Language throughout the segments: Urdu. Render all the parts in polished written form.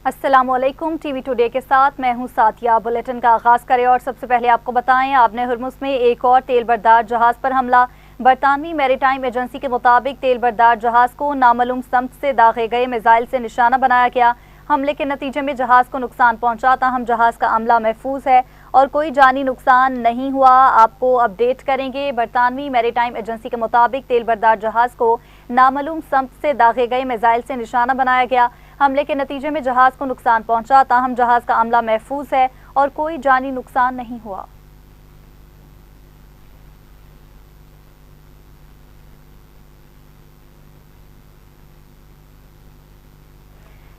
السلام علیکم، ٹی وی ٹوڈے کے ساتھ میں ہوں ساتیہ۔ بلیٹن کا آغاز کریں اور سب سے پہلے آپ کو بتائیں آبِ ہرمز میں ایک اور تیل بردار جہاز پر حملہ۔ برطانوی میری ٹائم ایجنسی کے مطابق تیل بردار جہاز کو نامعلوم سمت سے داغے گئے میزائل سے نشانہ بنایا گیا۔ حملے کے نتیجے میں جہاز کو نقصان پہنچا، تاہم جہاز کا عملہ محفوظ ہے اور کوئی جانی نقصان نہیں ہوا۔ آپ کو اپڈیٹ کریں گے۔ برطانوی میری ٹائم ایجنسی کے مطابق تیل بردار جہاز کو نامعلوم سمت سے داغے گئے میزائل سے نشانہ بنایا گیا۔ حملے کے نتیجے میں جہاز کو نقصان پہنچا، تاہم جہاز کا عملہ محفوظ ہے اور کوئی جانی نقصان نہیں ہوا۔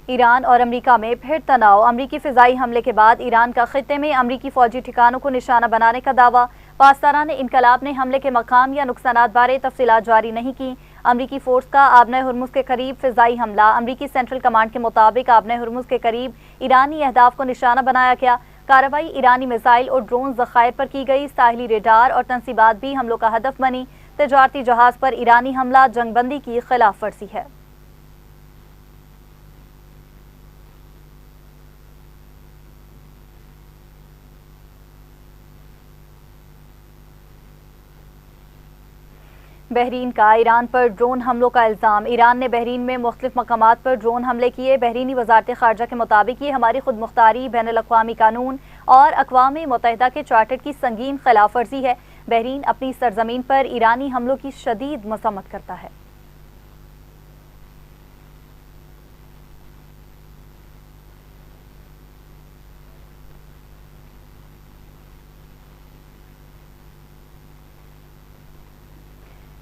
ایران اور امریکہ میں پھر تناؤ۔ امریکی فضائی حملے کے بعد ایران کا خطے میں امریکی فوجی ٹھکانوں کو نشانہ بنانے کا دعویٰ۔ پاسداران انقلاب نے حملے کے مقام یا نقصانات بارے تفصیلات جاری نہیں کی۔ امریکی فورس کا آبِ ہرمز کے قریب فضائی حملہ۔ امریکی سینٹرل کمانڈ کے مطابق آبِ ہرمز کے قریب ایرانی اہداف کو نشانہ بنایا گیا۔ کارروائی ایرانی میزائل اور ڈرون ذخائر پر کی گئی۔ ساحلی ریڈار اور تنصیبات بھی حملوں کا ہدف بنی۔ تجارتی جہاز پر ایرانی حملہ جنگ بندی کی خلاف ورزی ہے۔ بحرین کا ایران پر ڈرون حملوں کا الزام۔ ایران نے بحرین میں مختلف مقامات پر ڈرون حملے کیے۔ بحرینی وزارت خارجہ کے مطابق یہ ہماری خود مختاری، بین الاقوامی قانون اور اقوام متحدہ کے چارٹر کی سنگین خلاف ورزی ہے۔ بحرین اپنی سرزمین پر ایرانی حملوں کی شدید مذمت کرتا ہے۔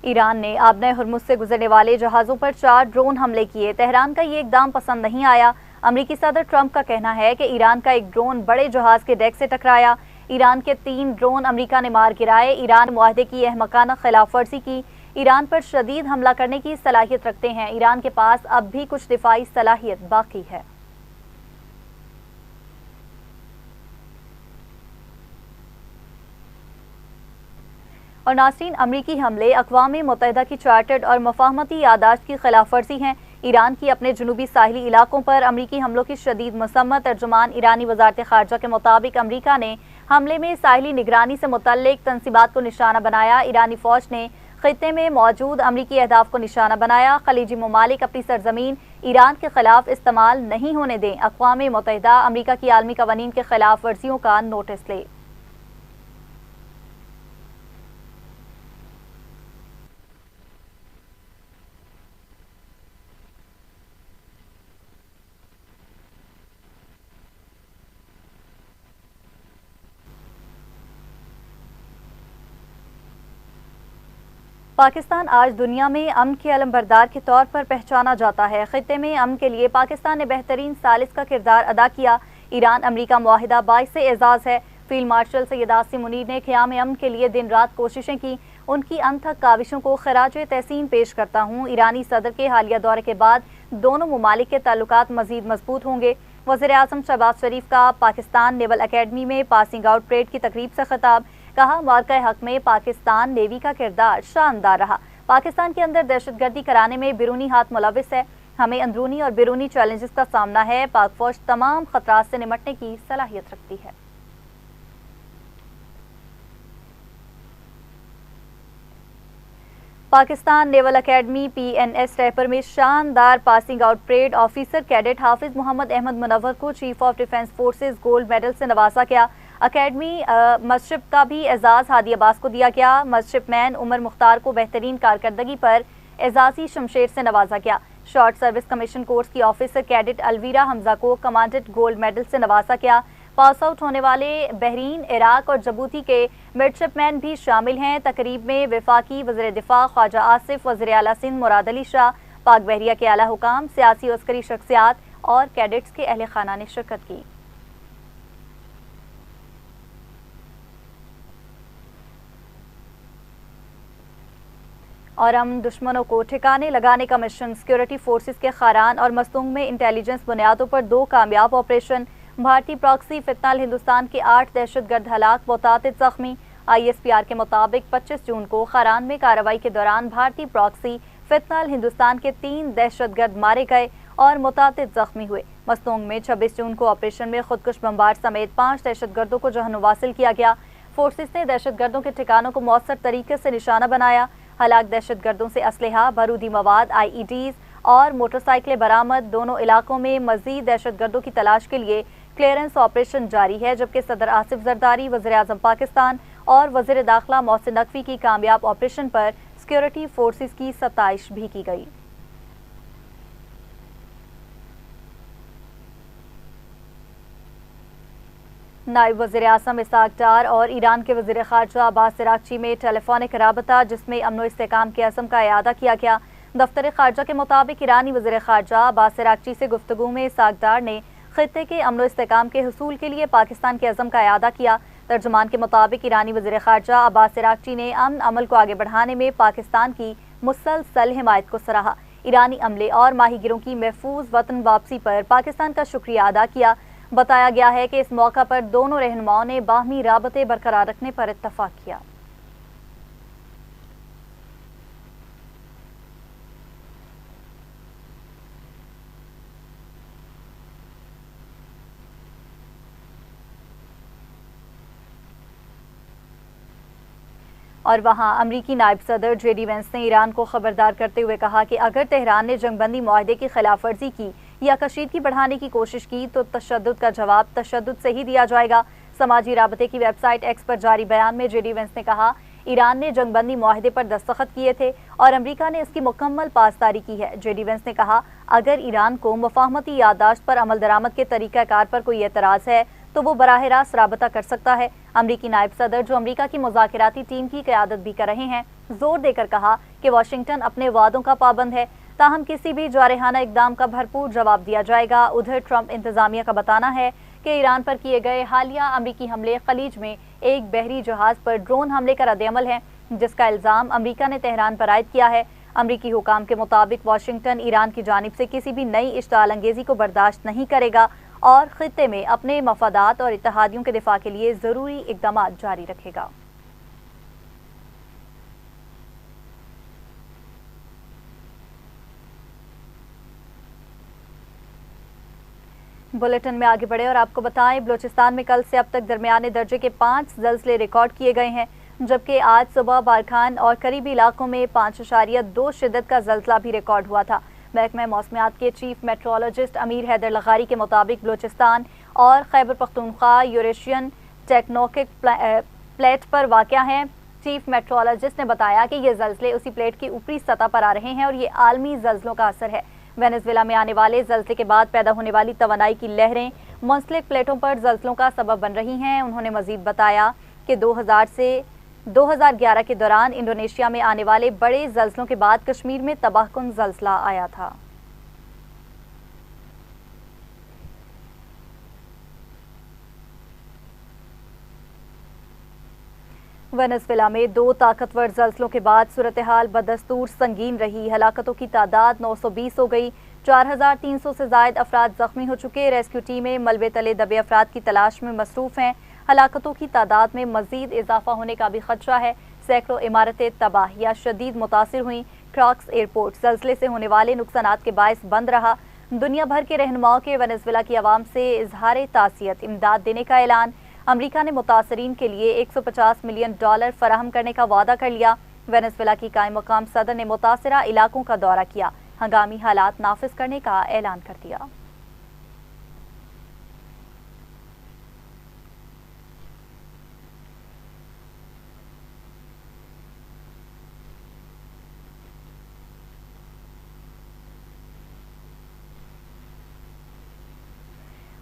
ایران نے آبِ ہرمز سے گزرنے والے جہازوں پر 4 ڈرون حملے کیے۔ تہران کا یہ اقدام پسند نہیں آیا۔ امریکی صدر ٹرمپ کا کہنا ہے کہ ایران کا ایک ڈرون بڑے جہاز کے ڈیک سے ٹکرایا۔ ایران کے 3 ڈرون امریکہ نے مار گرائے۔ ایران معاہدے کی احمقانہ خلاف ورزی کی۔ ایران پر شدید حملہ کرنے کی صلاحیت رکھتے ہیں۔ ایران کے پاس اب بھی کچھ دفاعی صلاحیت باقی ہے۔ اور ناظرین، امریکی حملے اقوام متحدہ کی چارٹرڈ اور مفاہمتی یادداشت کی خلاف ورزی ہیں۔ ایران کی اپنے جنوبی ساحلی علاقوں پر امریکی حملوں کی شدید مذمت۔ ترجمان ایرانی وزارت خارجہ کے مطابق امریکہ نے حملے میں ساحلی نگرانی سے متعلق تنصیبات کو نشانہ بنایا۔ ایرانی فوج نے خطے میں موجود امریکی اہداف کو نشانہ بنایا۔ خلیجی ممالک اپنی سرزمین ایران کے خلاف استعمال نہیں ہونے دیں۔ اقوام متحدہ امریکہ کی عالمی قوانین کے خلاف ورزیوں کا نوٹس لے۔ پاکستان آج دنیا میں امن کے علم بردار کے طور پر پہچانا جاتا ہے۔ خطے میں امن کے لیے پاکستان نے بہترین ثالث کا کردار ادا کیا۔ ایران امریکہ معاہدہ باعث اعزاز ہے۔ فیلڈ مارشل سید عاصم منیر نے قیام امن کے لیے دن رات کوششیں کی۔ ان کی انتھک کاوشوں کو خراج تحسین پیش کرتا ہوں۔ ایرانی صدر کے حالیہ دورے کے بعد دونوں ممالک کے تعلقات مزید مضبوط ہوں گے۔ وزیر اعظم شہباز شریف کا پاکستان نیول اکیڈمی میں پاسنگ آؤٹ پریڈ کی تقریب سے خطاب۔ کہا، معرکہ حق میں پاکستان نیوی کا کردار شاندار رہا۔ پاکستان کے اندر دہشت گردی کرانے میں بیرونی ہاتھ ملوث ہے۔ ہمیں اندرونی اور بیرونی چیلنجز کا سامنا ہے۔ پاک فوج تمام خطرات سے نمٹنے کی صلاحیت رکھتی ہے۔ Pakistan naval academy P N S ریپر میں شاندار passing out parade. Officer cadet Hafiz Muhammad Ahmad Munawar کو chief of defence forces gold medal سے نوازا گیا۔ اکیڈمی مدشپ کا بھی اعزاز ہادی عباس کو دیا گیا۔ مدشپ مین عمر مختار کو بہترین کارکردگی پر اعزازی شمشیر سے نوازا گیا۔ شارٹ سروس کمیشن کورس کی آفیسر کیڈٹ الویرا حمزہ کو کمانڈنٹ گولڈ میڈل سے نوازا گیا۔ پاس آؤٹ ہونے والے بحرین، عراق اور جبوتی کے مڈشپ مین بھی شامل ہیں۔ تقریب میں وفاقی وزیر دفاع خواجہ آصف، وزیر اعلیٰ سندھ مراد علی شاہ، پاک بحریہ کے اعلیٰ حکام، سیاسی و عسکری شخصیات اور کیڈٹس کے اہل خانہ نے شرکت کی۔ اور ہم دشمنوں کو ٹھکانے لگانے کا مشن۔ سیکورٹی فورسز کے خاران اور مستونگ میں انٹیلیجنس بنیادوں پر 2 کامیاب آپریشن۔ بھارتی پراکسی فتنہ ہندوستان کے 8 دہشت گرد ہلاک، متعدد زخمی۔ آئی ایس پی آر کے مطابق 25 جون کو خاران میں کارروائی کے دوران بھارتی پراکسی فتنہ ہندوستان کے 3 دہشت گرد مارے گئے اور متعدد زخمی ہوئے۔ مستونگ میں 26 جون کو آپریشن میں خودکش بمبار سمیت 5 دہشت گردوں کو جہنم واصل کیا گیا۔ فورسز نے دہشت گردوں کے ٹھکانوں کو مؤثر طریقے سے نشانہ بنایا۔ ہلاک دہشت گردوں سے اسلحہ، بارودی مواد، IEDs اور موٹر سائیکلیں برآمد۔ دونوں علاقوں میں مزید دہشت گردوں کی تلاش کے لیے کلیئرنس آپریشن جاری ہے، جبکہ صدر آصف زرداری، وزیر اعظم پاکستان اور وزیر داخلہ محسن نقوی کی کامیاب آپریشن پر سیکیورٹی فورسز کی ستائش بھی کی گئی۔ نائب وزیر اعظم اسحاق ڈار اور ایران کے وزیر خارجہ عباس عراقچی میں ٹیلی فونک رابطہ، جس میں امن و استحکام کے عزم کا اعادہ کیا گیا۔ دفتر خارجہ کے مطابق ایرانی وزیر خارجہ عباس عراقچی سے گفتگو میں اسحاق ڈار نے خطے کے امن و استحکام کے حصول کے لیے پاکستان کے عزم کا اعادہ کیا۔ ترجمان کے مطابق ایرانی وزیر خارجہ عباس عراقچی نے امن عمل کو آگے بڑھانے میں پاکستان کی مسلسل حمایت کو سراہا۔ ایرانی عملے اور ماہی گیروں کی محفوظ وطن واپسی پر پاکستان کا شکریہ ادا کیا۔ بتایا گیا ہے کہ اس موقع پر دونوں رہنماؤں نے باہمی رابطے برقرار رکھنے پر اتفاق کیا۔ اور وہاں امریکی نائب صدر JD وینس نے ایران کو خبردار کرتے ہوئے کہا کہ اگر تہران نے جنگ بندی معاہدے کی خلاف ورزی کی یا کشیدگی بڑھانے کی کوشش کی تو تشدد کا جواب تشدد سے ہی دیا جائے گا۔ سماجی رابطے کی ویب سائٹ ایکس پر جاری بیان میں JD وینس نے کہا، ایران نے جنگ بندی معاہدے پر دستخط کیے تھے اور امریکہ نے اس کی مکمل پاسداری کی ہے۔ JD وینس نے کہا، اگر ایران کو مفاہمتی یادداشت پر عمل درآمد کے طریقہ کار پر کوئی اعتراض ہے تو وہ براہ راست رابطہ کر سکتا ہے۔ امریکی نائب صدر، جو امریکہ کی مذاکراتی ٹیم کی قیادت بھی کر رہے ہیں، زور دے کر کہا کہ واشنگٹن اپنے وعدوں کا پابند ہے، تاہم کسی بھی جارحانہ اقدام کا بھرپور جواب دیا جائے گا۔ ادھر ٹرمپ انتظامیہ کا بتانا ہے کہ ایران پر کیے گئے حالیہ امریکی حملے خلیج میں ایک بحری جہاز پر ڈرون حملے کا رد عمل ہے، جس کا الزام امریکہ نے تہران پر عائد کیا ہے۔ امریکی حکام کے مطابق واشنگٹن ایران کی جانب سے کسی بھی نئی اشتعال انگیزی کو برداشت نہیں کرے گا اور خطے میں اپنے مفادات اور اتحادیوں کے دفاع کے لیے ضروری اقدامات جاری رکھے گا۔ بلیٹن میں آگے بڑھے اور آپ کو بتائیں، بلوچستان میں کل سے اب تک درمیانے درجے کے 5 زلزلے ریکارڈ کیے گئے ہیں، جبکہ آج صبح بارکھان اور قریبی علاقوں میں 5.2 شدت کا زلزلہ بھی ریکارڈ ہوا تھا۔ محکمہ موسمیات کے چیف میٹرولوجسٹ امیر حیدر لغاری کے مطابق بلوچستان اور Khyber Pakhtunkhwa Eurasian tectonic plate پر واقع ہیں۔ چیف میٹرولوجسٹ نے بتایا کہ یہ زلزلے اسی پلیٹ کی اوپری سطح پر آ رہے ہیں اور یہ عالمی زلزلوں کا اثر ہے۔ وینزویلا میں آنے والے زلزلے کے بعد پیدا ہونے والی توانائی کی لہریں منسلک پلیٹوں پر زلزلوں کا سبب بن رہی ہیں۔ انہوں نے مزید بتایا کہ 2000 سے 2011 کے دوران انڈونیشیا میں آنے والے بڑے زلزلوں کے بعد کشمیر میں تباہ کن زلزلہ آیا تھا۔ وینزویلا میں 2 طاقتور زلزلوں کے بعد صورتحال بدستور سنگین رہی۔ ہلاکتوں کی تعداد 920 ہو گئی، 4300 سے زائد افراد زخمی ہو چکے۔ ریسکیو ٹیمیں ملبے تلے دبے افراد کی تلاش میں مصروف ہیں۔ ہلاکتوں کی تعداد میں مزید اضافہ ہونے کا بھی خدشہ ہے۔ سینکڑوں عمارتیں تباہ یا شدید متاثر ہوئیں۔ کراکس ایئرپورٹ زلزلے سے ہونے والے نقصانات کے باعث بند رہا۔ دنیا بھر کے رہنماؤں کے وینزویلا کی عوام سے اظہار تعزیت، امداد دینے کا اعلان۔ امریکہ نے متاثرین کے لیے $150 ملین فراہم کرنے کا وعدہ کر لیا۔ وینزویلا کی قائم مقام صدر نے متاثرہ علاقوں کا دورہ کیا، ہنگامی حالات نافذ کرنے کا اعلان کر دیا۔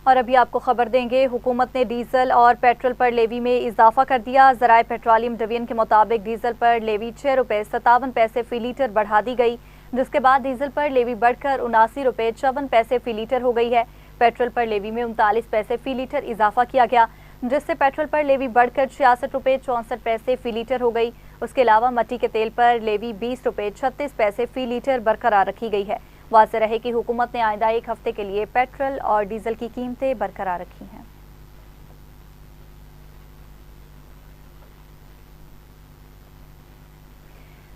اور ابھی آپ کو خبر دیں گے، حکومت نے ڈیزل اور پیٹرول پر لیوی میں اضافہ کر دیا۔ ذرائع پیٹرولیم ڈویژن کے مطابق ڈیزل پر لیوی ₹6.57 فی لیٹر بڑھا دی گئی، جس کے بعد ڈیزل پر لیوی بڑھ کر ₹79.54 فی لیٹر ہو گئی ہے۔ پیٹرول پر لیوی میں 39 پیسے فی لیٹر اضافہ کیا گیا، جس سے پیٹرول پر لیوی بڑھ کر ₹66.64 فی لیٹر ہو گئی۔ اس کے علاوہ مٹی کے تیل پر لیوی ₹20.36 فی لیٹر برقرار رکھی گئی ہے۔ واضح رہے کہ حکومت نے آئندہ ایک ہفتے کے لیے پیٹرول اور ڈیزل کی قیمتیں برقرار رکھی ہیں۔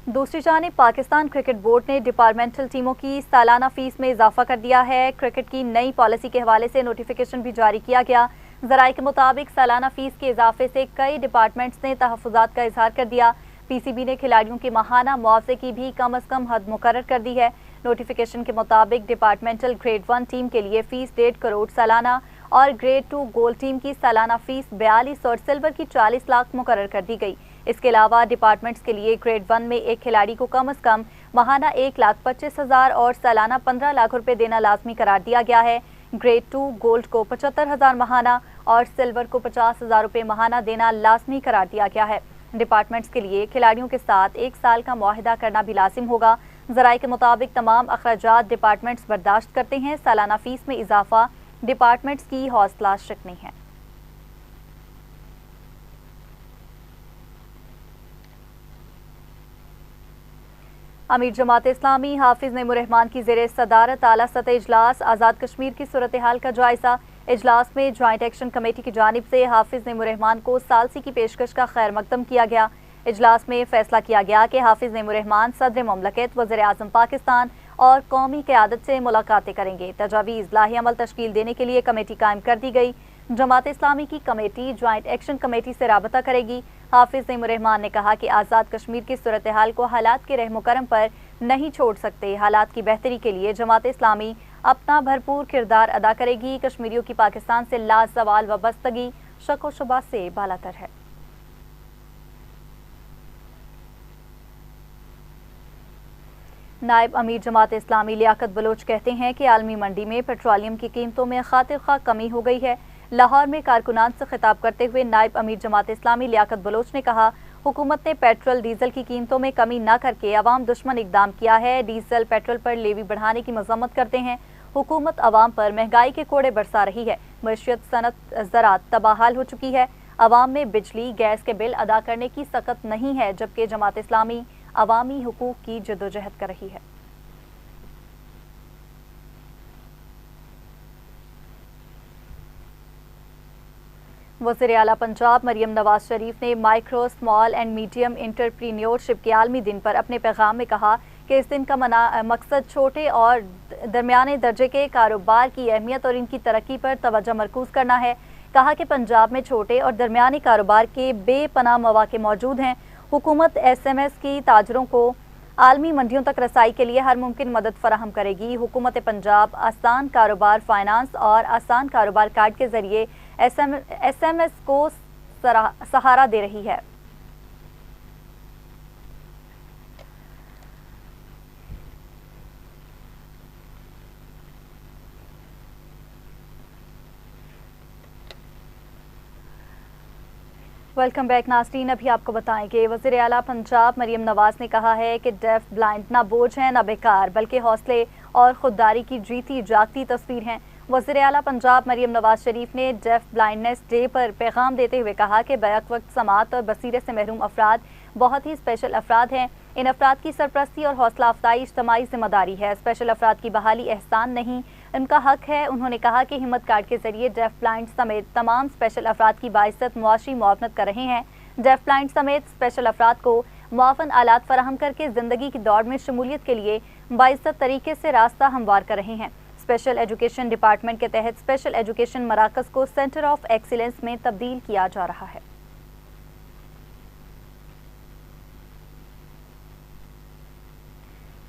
دوسری جانب پاکستان کرکٹ بورڈ نے ڈپارٹمنٹل ٹیموں کی سالانہ فیس میں اضافہ کر دیا ہے۔ کرکٹ کی نئی پالیسی کے حوالے سے نوٹیفیکیشن بھی جاری کیا گیا۔ ذرائع کے مطابق سالانہ فیس کے اضافے سے کئی ڈپارٹمنٹس نے تحفظات کا اظہار کر دیا۔ پی سی بی نے کھلاڑیوں کے ماہانہ معاوضے کی بھی کم از کم حد مقرر کر دی ہے۔ نوٹیفیکیشن کے مطابق ڈپارٹمنٹل گریڈ 1 ٹیم کے لیے فیس 1.5 کروڑ سالانہ اور گریڈ 2 گولڈ ٹیم کی سالانہ فیس 42 اور سلور کی 40 لاکھ مقرر کر دی گئی۔ اس کے علاوہ ڈپارٹمنٹس کے لیے گریڈ 1 میں ایک کھلاڑی کو کم از کم ماہانہ 1,25,000 اور سالانہ 15 لاکھ روپے دینا لازمی قرار دیا گیا ہے۔ گریڈ 2 گولڈ کو 75,000 ماہانہ اور سلور کو 50,000 روپے ماہانہ دینا لازمی قرار دیا گیا ہے۔ ڈپارٹمنٹس کے لیے کھلاڑیوں کے ساتھ 1 سال کا معاہدہ کرنا بھی لازم ہوگا۔ ذرائع کے مطابق تمام اخراجات ڈپارٹمنٹس برداشت کرتے ہیں۔ سالانہ فیس میں اضافہ ڈپارٹمنٹس کی حوصلہ شکنی ہے۔ امیر جماعت اسلامی حافظ نعیم الرحمان کی زیر صدارت اعلیٰ سطح اجلاس آزاد کشمیر کی صورتحال کا جائزہ۔ اجلاس میں جوائنٹ ایکشن کمیٹی کی جانب سے حافظ نعیم الرحمان کو ثالثی کی پیشکش کا خیر مقدم کیا گیا۔ اجلاس میں فیصلہ کیا گیا کہ حافظ نعیم الرحمان صدر مملکت، وزیر اعظم پاکستان اور قومی قیادت سے ملاقاتیں کریں گے۔ تجاویز لاہی عمل تشکیل دینے کے لیے کمیٹی قائم کر دی گئی۔ جماعت اسلامی کی کمیٹی جوائنٹ ایکشن کمیٹی سے رابطہ کرے گی۔ حافظ نعیم الرحمان نے کہا کہ آزاد کشمیر کی صورتحال کو حالات کے رحم و کرم پر نہیں چھوڑ سکتے۔ حالات کی بہتری کے لیے جماعت اسلامی اپنا بھرپور کردار ادا کرے گی۔ کشمیریوں کی پاکستان سے لازوال وابستگی شک و شبہ سے بالاتر ہے۔ نائب امیر جماعت اسلامی لیاقت بلوچ کہتے ہیں کہ عالمی منڈی میں پیٹرولیم کی قیمتوں میں خاطر خواہ کمی ہو گئی ہے۔ لاہور میں کارکنان سے خطاب کرتے ہوئے نائب امیر جماعت اسلامی لیاقت بلوچ نے کہا، حکومت نے پیٹرول ڈیزل کی قیمتوں میں کمی نہ کر کے عوام دشمن اقدام کیا ہے۔ ڈیزل پیٹرول پر لیوی بڑھانے کی مذمت کرتے ہیں۔ حکومت عوام پر مہنگائی کے کوڑے برسا رہی ہے۔ معیشت، صنعت، زراعت تباہال ہو چکی ہے۔ عوام میں بجلی گیس کے بل ادا کرنے کی سخت نہیں ہے، جبکہ جماعت اسلامی عوامی حقوق کی جدوجہد کر رہی ہے۔ وزیر اعلیٰ پنجاب مریم نواز شریف نے micro, small and medium entrepreneurship کے عالمی دن پر اپنے پیغام میں کہا کہ اس دن کا مقصد چھوٹے اور درمیانے درجے کے کاروبار کی اہمیت اور ان کی ترقی پر توجہ مرکوز کرنا ہے۔ کہا کہ پنجاب میں چھوٹے اور درمیانے کاروبار کے بے پناہ مواقع موجود ہیں۔ حکومت ایس ایم ایس کی تاجروں کو عالمی منڈیوں تک رسائی کے لیے ہر ممکن مدد فراہم کرے گی۔ حکومت پنجاب آسان کاروبار فائنانس اور آسان کاروبار کارڈ کے ذریعے ایس ایم ایس کو سہارا دے رہی ہے۔ ویلکم بیک ناظرین، ابھی آپ کو بتائیں گے وزیر اعلیٰ پنجاب مریم نواز نے کہا ہے کہ ڈیف بلائنڈ نہ بوجھ ہیں نہ بیکار، بلکہ حوصلے اور خودداری کی جیتی جاگتی تصویر ہیں۔ وزیر اعلیٰ پنجاب مریم نواز شریف نے ڈیف بلائنڈنس ڈے پر پیغام دیتے ہوئے کہا کہ بیک وقت سماعت اور بصیرت سے محروم افراد بہت ہی اسپیشل افراد ہیں۔ ان افراد کی سرپرستی اور حوصلہ افزائی اجتماعی ذمہ داری ہے۔ اسپیشل افراد کی بحالی احسان نہیں، ان کا حق ہے۔ انہوں نے کہا کہ ہمت کارڈ کے ذریعے ڈیف بلائنڈ سمیت تمام اسپیشل افراد کی باعزت معاشی معاونت کر رہے ہیں۔ ڈیف بلائنڈ سمیت اسپیشل افراد کو معاون آلات فراہم کر کے زندگی کی دوڑ میں شمولیت کے لیے باعزت طریقے سے راستہ ہموار کر رہے ہیں۔ اسپیشل ایجوکیشن ڈپارٹمنٹ کے تحت اسپیشل ایجوکیشن مراکز کو سینٹر آف ایکسیلنس میں تبدیل کیا جا رہا ہے۔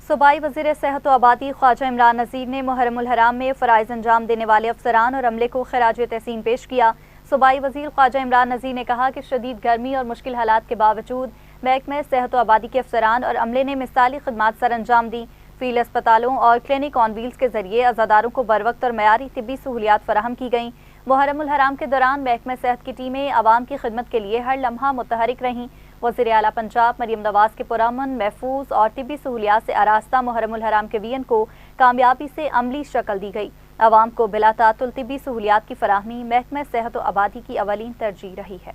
صوبائی وزیر صحت و آبادی خواجہ عمران نذیر نے محرم الحرام میں فرائض انجام دینے والے افسران اور عملے کو خراج تحسین پیش کیا۔ صوبائی وزیر خواجہ عمران نذیر نے کہا کہ شدید گرمی اور مشکل حالات کے باوجود محکمہ صحت و آبادی کے افسران اور عملے نے مثالی خدمات سر انجام دیں۔ فیلڈ اسپتالوں اور کلینک آن ویلز کے ذریعے عزاداروں کو بروقت اور معیاری طبی سہولیات فراہم کی گئیں۔ محرم الحرام کے دوران محکمہ صحت کی ٹیمیں عوام کی خدمت کے لیے ہر لمحہ متحرک رہیں۔ وزیر اعلیٰ پنجاب مریم نواز کے پرامن، محفوظ اور طبی سہولیات سے آراستہ محرم الحرام کے ویژن کو کامیابی سے عملی شکل دی گئی۔ عوام کو بلا تعطل طبی سہولیات کی فراہمی محکمہ صحت و آبادی کی اولین ترجیح رہی ہے۔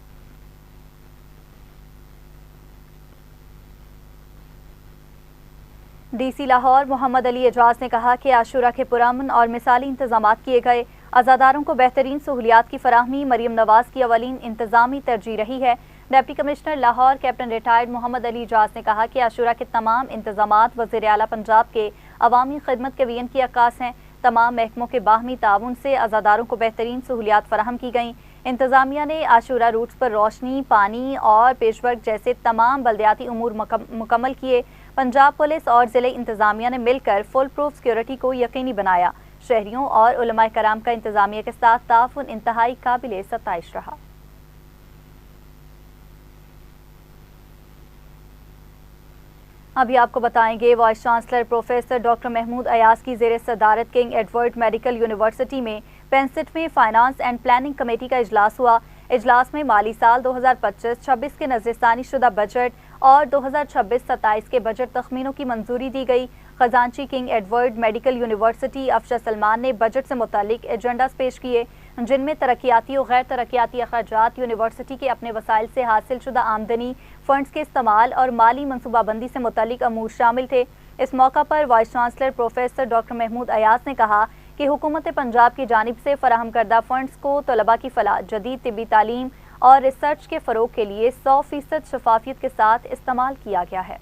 ڈی سی لاہور محمد علی اعجاز نے کہا کہ عاشورہ کے پرامن اور مثالی انتظامات کیے گئے۔ عزاداروں کو بہترین سہولیات کی فراہمی مریم نواز کی اولین انتظامی ترجیح رہی ہے۔ Deputy commissioner Lahore captain retired Muhammad Ali Ijaz نے کہا کہ عاشورہ کے تمام انتظامات وزیر اعلیٰ پنجاب کے عوامی خدمت کے وین کی عکاس ہیں۔ تمام محکموں کے باہمی تعاون سے عزاداروں کو بہترین سہولیات فراہم کی گئیں۔ انتظامیہ نے عاشورہ روٹس پر روشنی، پانی اور پیش ورک جیسے تمام بلدیاتی امور مکمل کیے۔ پنجاب پولیس اور ضلع انتظامیہ نے مل کر فل پروف سیکیورٹی کو یقینی بنایا۔ شہریوں اور علماء کرام کا انتظامیہ کے ساتھ تعاون انتہائی قابل ستائش رہا۔ ابھی آپ کو بتائیں گے vice chancellor professor doctor Mahmood Ayaz کی زیر صدارت کنگ ایڈورڈ میڈیکل یونیورسٹی میں 65ویں فائنانس اینڈ پلاننگ کمیٹی کا اجلاس ہوا۔ اجلاس میں مالی سال 2025-26 کے نظر ثانی شدہ بجٹ اور 2026-27 کے بجٹ تخمینوں کی منظوری دی گئی۔ خزانچی King Edward medical University Afsha Salman نے بجٹ سے متعلق ایجنڈاز پیش کیے، جن میں ترقیاتی و غیر ترقیاتی اخراجات، یونیورسٹی کے اپنے وسائل سے حاصل شدہ آمدنی، فنڈز کے استعمال اور مالی منصوبہ بندی سے متعلق امور شامل تھے۔ اس موقع پر vice chancellor professor doctor Mahmood Ayaz نے کہا کہ حکومت پنجاب کی جانب سے فراہم کردہ فنڈز کو طلباء کی فلاح، جدید طبی تعلیم اور ریسرچ کے فروغ کے لیے 100% شفافیت کے ساتھ استعمال کیا گیا ہے۔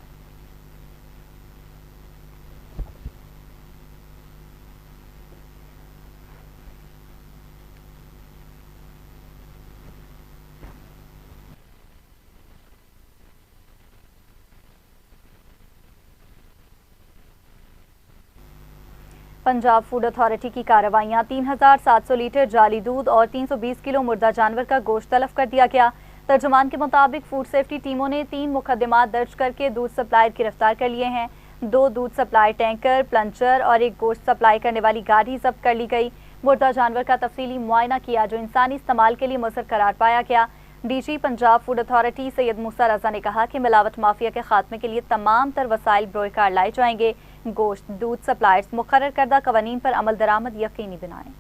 پنجاب فوڈ اتھارٹی کی کارروائیاں 3700 لیٹر جعلی دودھ اور 320 کلو مردہ جانور کا گوشت تلف کر دیا گیا۔ ترجمان کے مطابق فوڈ سیفٹی ٹیموں نے 3 مقدمات درج کر کے دودھ سپلائر گرفتار کر لیے ہیں۔ 2 دودھ سپلائی ٹینکر، پلنچر اور 1 گوشت سپلائی کرنے والی گاڑی ضبط کر لی گئی۔ مردہ جانور کا تفصیلی معائنہ کیا جو انسانی استعمال کے لیے مضر قرار پایا گیا۔ D G Punjab food authority Syed Musa Raza نے کہا کہ ملاوٹ مافیا کے خاتمے کے لیے تمام تر وسائل بروئے کار لائے جائیں گے۔ گوشت دودھ سپلائرز مقرر کردہ قوانین پر عمل درآمد یقینی بنائیں۔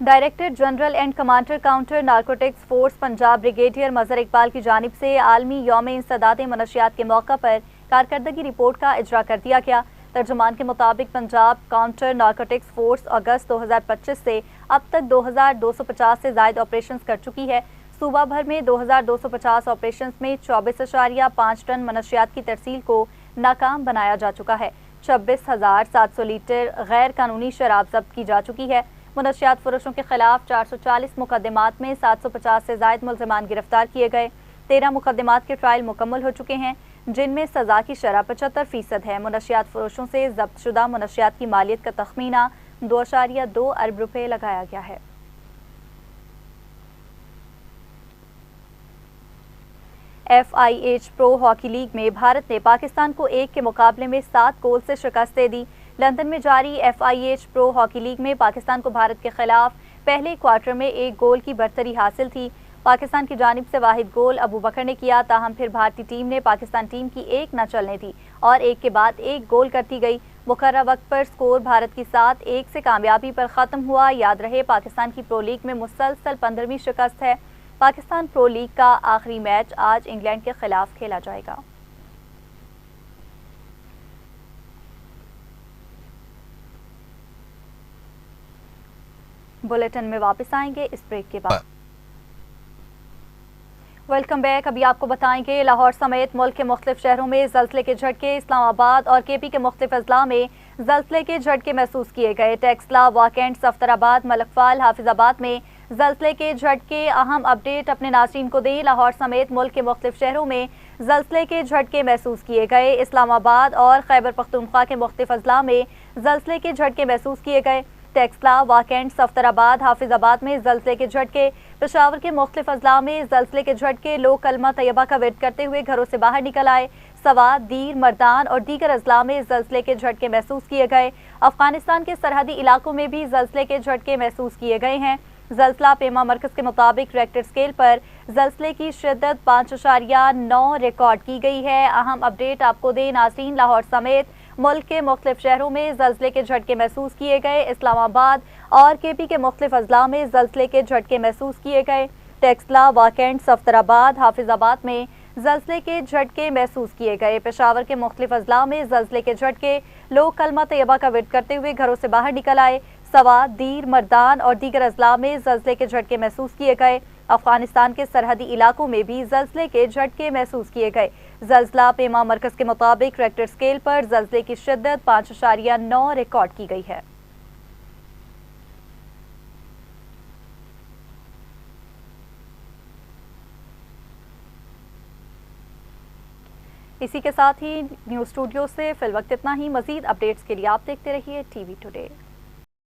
Director general and commander counter narcotics force Punjab brigadier Mazhar Iqbal کی جانب سے عالمی یوم انسداد منشیات کے موقع پر کارکردگی رپورٹ کا اجرا کر دیا گیا۔ ترجمان کے مطابق پنجاب کاؤنٹر نارکوٹکس فورس اگست 2025 سے اب تک 2250 سے زائد آپریشنز کر چکی ہے۔ صوبہ بھر میں 2250 آپریشنز میں 24.5 ٹن منشیات کی ترسیل کو ناکام بنایا جا چکا ہے۔ 26,700 لیٹر غیر قانونی شراب ضبط کی جا چکی ہے۔ منشیات فروشوں کے خلاف 440 مقدمات میں 750 سے زائد ملزمان گرفتار کیے گئے۔ 13 مقدمات کے ٹرائل مکمل ہو چکے ہیں، جن میں سزا کی شرح 75% ہے۔ منشیات فروشوں سے ضبط شدہ منشیات کی مالیت کا تخمینہ 2.2 ارب روپے لگایا گیا ہے۔ FIH پرو ہاکی لیگ میں بھارت نے پاکستان کو 1 کے مقابلے میں 7 گول سے شکست دے دی۔ لندن میں جاری FIH پرو ہاکی لیگ میں پاکستان کو بھارت کے خلاف پہلے کوارٹر میں 1 گول کی برتری حاصل تھی۔ پاکستان کی جانب سے واحد گول ابو بکر نے کیا، تاہم پھر بھارتی ٹیم نے پاکستان ٹیم کی 1 نہ چلنے دی اور 1 کے بعد 1 گول کرتی گئی۔ مقررہ وقت پر سکور بھارت کی 7-1 سے کامیابی پر ختم ہوا۔ یاد رہے پاکستان کی پرو لیگ میں مسلسل 15ویں شکست ہے۔ پاکستان پرو لیگ کا آخری میچ آج انگلینڈ کے خلاف کھیلا جائے گا۔ بلیٹن میں واپس آئیں گے اس بریک کے بعد۔ Welcome back. ابھی آپ کو بتائیں گے لاہور سمیت ملک کے مختلف شہروں میں زلزلے کے جھٹکے، اسلام آباد اور KP کے مختلف اضلاع میں زلزلے کے جھٹکے محسوس کیے گئے۔ ٹیکسلا، واکینڈ، صفدر آباد، ملک فال، حافظ آباد میں زلزلے کے جھٹکے۔ اہم اپڈیٹ اپنے ناظرین کو دیں، لاہور سمیت ملک کے مختلف شہروں میں زلزلے کے جھٹکے محسوس کیے گئے۔ اسلام آباد اور خیبر پختونخوا کے مختلف اضلاع میں زلزلے کے جھٹکے محسوس کیے گئے۔ ٹیکسلا، واکینڈ، صفدر آباد، حافظ آباد میں زلزلے کے جھٹکے۔ پشاور کے مختلف اضلاع میں زلزلے کے جھٹکے۔ لوگ کلمہ طیبہ کا ورد کرتے ہوئے گھروں سے باہر نکل آئے۔ سوات، دیر، مردان اور دیگر اضلاع میں زلزلے کے جھٹکے محسوس کیے گئے۔ افغانستان کے سرحدی علاقوں میں بھی زلزلے کے جھٹکے محسوس کیے گئے ہیں۔ زلزلہ پیما مرکز کے مطابق ریکٹر اسکیل پر زلزلے کی شدت 5.9 ریکارڈ کی گئی ہے۔ اہم اپڈیٹ آپ کو دیں ناظرین، لاہور سمیت ملک کے مختلف شہروں میں زلزلے کے جھٹکے محسوس کیے گئے۔ اسلام آباد اور KP کے مختلف اضلاع میں زلزلے کے جھٹکے محسوس کیے گئے۔ ٹیکسلا، واکینڈ، صفدر آباد، حافظ آباد میں زلزلے کے جھٹکے محسوس کیے گئے۔ پشاور کے مختلف اضلاع میں زلزلے کے جھٹکے، لوگ کلمہ طیبہ کا ورد کرتے ہوئے گھروں سے باہر نکل آئے۔ سوات، دیر، مردان اور دیگر اضلاع میں زلزلے کے جھٹکے محسوس کیے گئے۔ افغانستان کے سرحدی علاقوں میں بھی زلزلے کے جھٹکے محسوس کیے گئے۔ زلزلہ پیما مرکز کے مطابق ریکٹر اسکیل پر زلزلے کی شدت 5.9 ریکارڈ کی گئی ہے۔ اسی کے ساتھ ہی نیوز اسٹوڈیو سے فی الوقت اتنا ہی۔ مزید اپڈیٹس کے لیے آپ دیکھتے رہیے ٹی وی ٹوڈے۔